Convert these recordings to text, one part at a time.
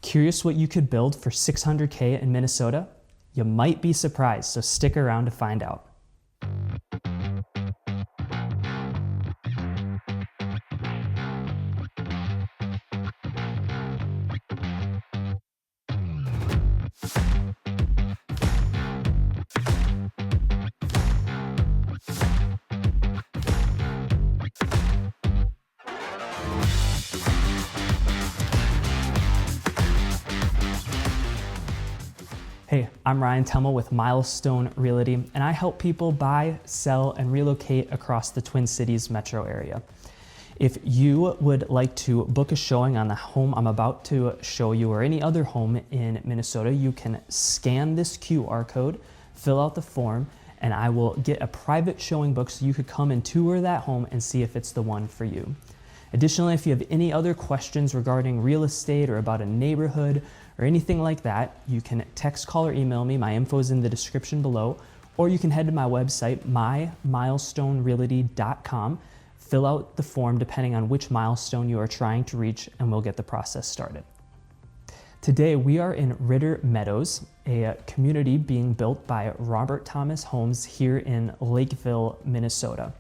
Curious what you could build for $600K in Minnesota? You might be surprised, so stick around to find out. Hey, I'm Ryan Temmel with Milestone Realty, and I help people buy, sell, and relocate across the Twin Cities metro area. If you would like to book a showing on the home I'm about to show you or any other home in Minnesota, you can scan this QR code, fill out the form, and I will get a private showing booked so you could come and tour that home and see if it's the one for you. Additionally, if you have any other questions regarding real estate or about a neighborhood or anything like that, you can text, call, or email me. My info is in the description below, or you can head to my website, mymilestonerealty.com, fill out the form depending on which milestone you are trying to reach, and we'll get the process started. Today, we are in Ritter, Meadows, a community being built by Robert Thomas Homes here in Lakeville, Minnesota.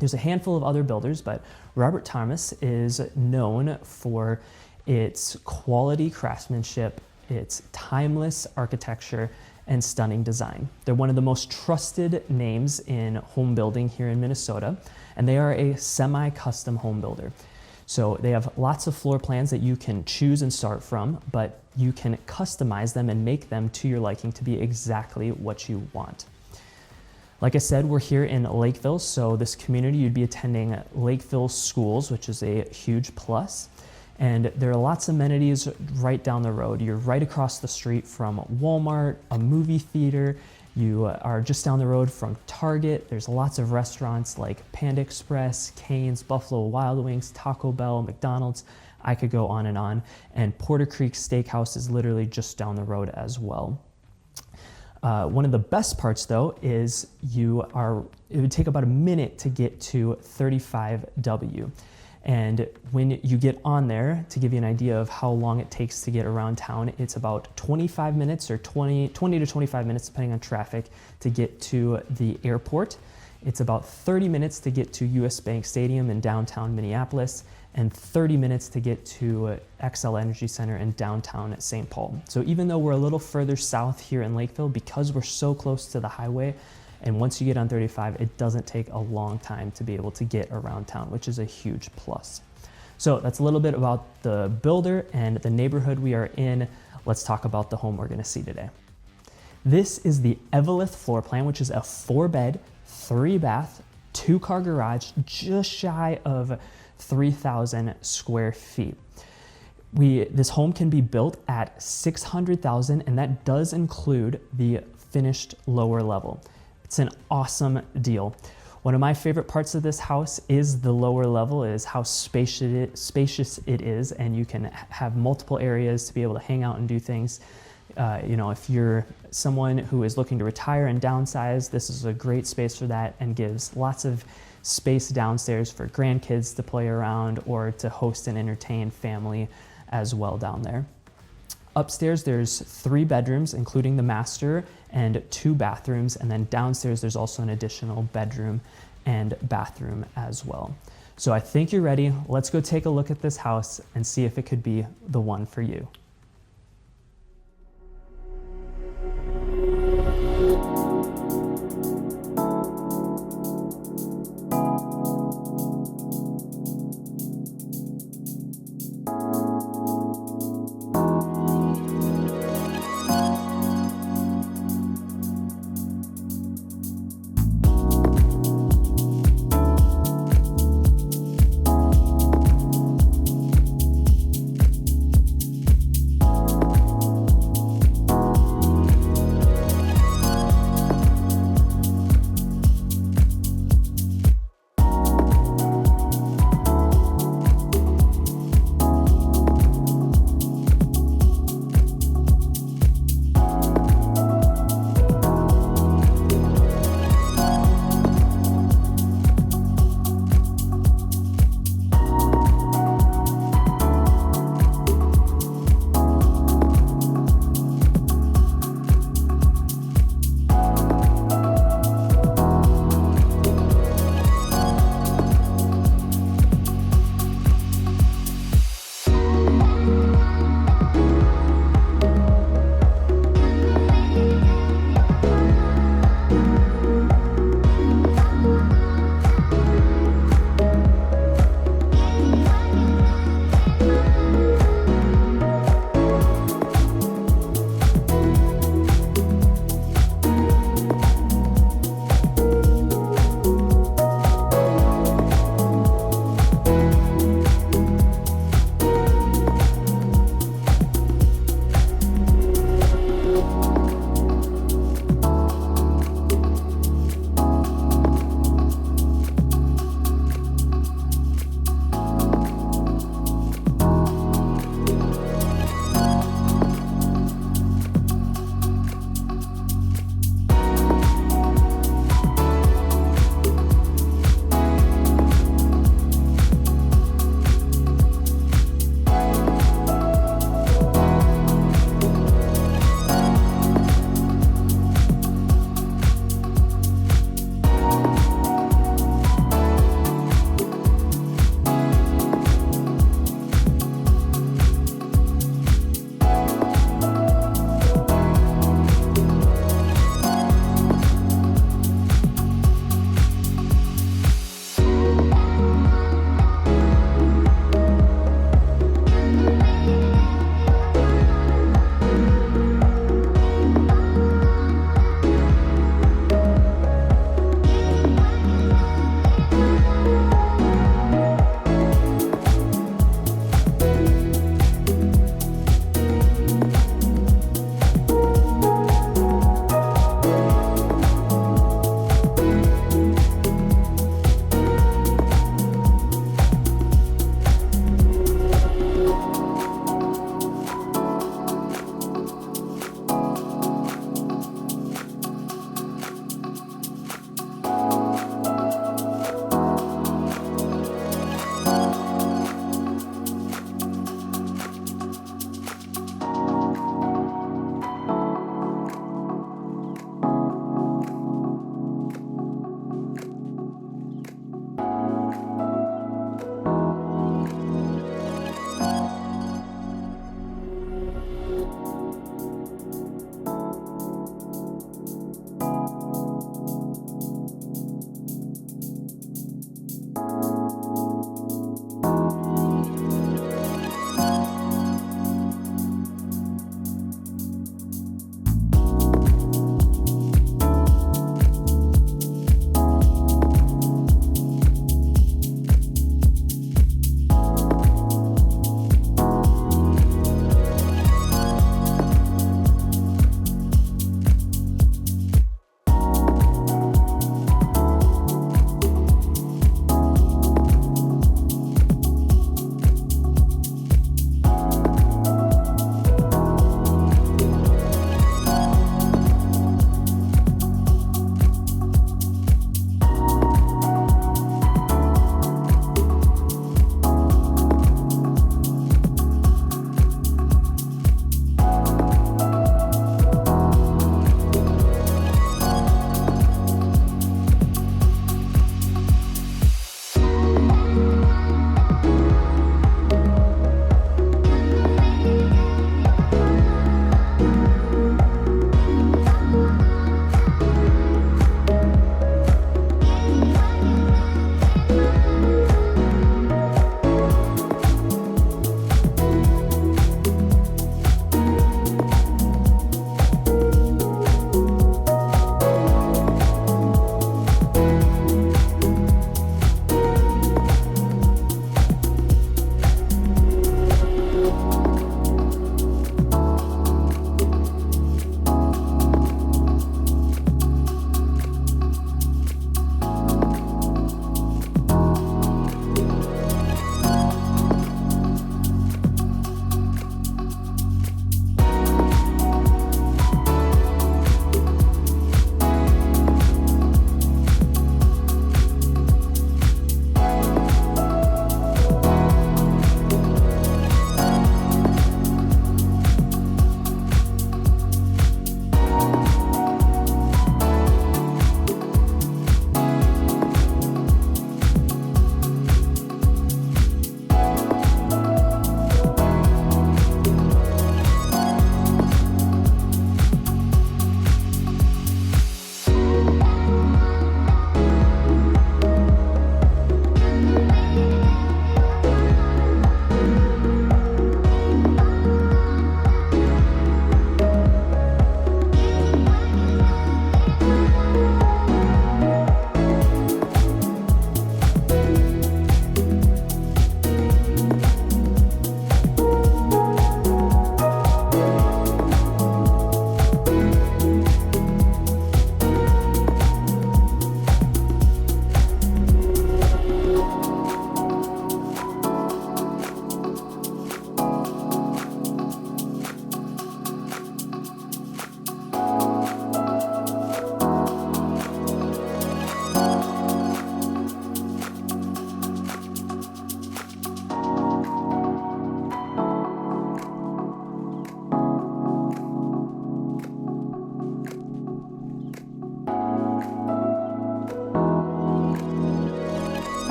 There's a handful of other builders, but Robert Thomas is known for its quality craftsmanship, its timeless architecture, and stunning design. They're one of the most trusted names in home building here in Minnesota, and they are a semi-custom home builder. So they have lots of floor plans that you can choose and start from, but you can customize them and make them to your liking to be exactly what you want. Like I said, we're here in Lakeville, so this community, you'd be attending Lakeville schools, which is a huge plus. And there are lots of amenities right down the road. You're right across the street from Walmart, a movie theater. You are just down the road from Target. There's lots of restaurants like Panda Express, Cane's, Buffalo Wild Wings, Taco Bell, McDonald's. I could go on. And Porter Creek Steakhouse is literally just down the road as well. One of the best parts though is it would take about a minute to get to 35W. And when you get on there, to give you an idea of how long it takes to get around town, it's about 25 minutes or 20 to 25 minutes, depending on traffic, to get to the airport. It's about 30 minutes to get to US Bank Stadium in downtown Minneapolis, and 30 minutes to get to XL Energy Center in downtown St. Paul. So even though we're a little further south here in Lakeville, because we're so close to the highway, and once you get on 35, it doesn't take a long time to be able to get around town, which is a huge plus. So that's a little bit about the builder and the neighborhood we are in. Let's talk about the home we're gonna see today. This is the Eveleth floor plan, which is a 4-bed, 3-bath, 2-car garage, just shy of 3,000 square feet. This home can be built at $600,000, and that does include the finished lower level. It's an awesome deal. One of my favorite parts of this house is the lower level, is how spacious it is, and you can have multiple areas to be able to hang out and do things. If you're someone who is looking to retire and downsize, this is a great space for that, and gives lots of space downstairs for grandkids to play around or to host and entertain family as well down there. Upstairs, there's 3 bedrooms, including the master, and 2 bathrooms, and then downstairs, there's also an additional bedroom and bathroom as well. So I think you're ready. Let's go take a look at this house and see if it could be the one for you.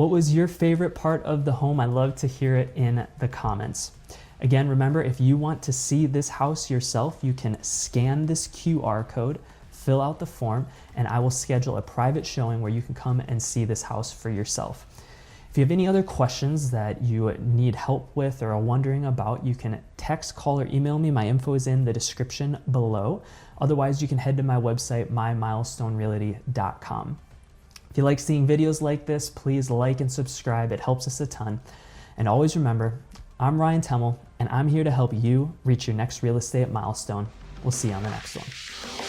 What was your favorite part of the home? I'd love to hear it in the comments. Again, remember, if you want to see this house yourself, you can scan this QR code, fill out the form, and I will schedule a private showing where you can come and see this house for yourself. If you have any other questions that you need help with or are wondering about, you can text, call, or email me. My info is in the description below. Otherwise, you can head to my website, mymilestonerealty.com. If you like seeing videos like this, please like and subscribe. It helps us a ton. And always remember, I'm Ryan Temmel, and I'm here to help you reach your next real estate milestone. We'll see you on the next one.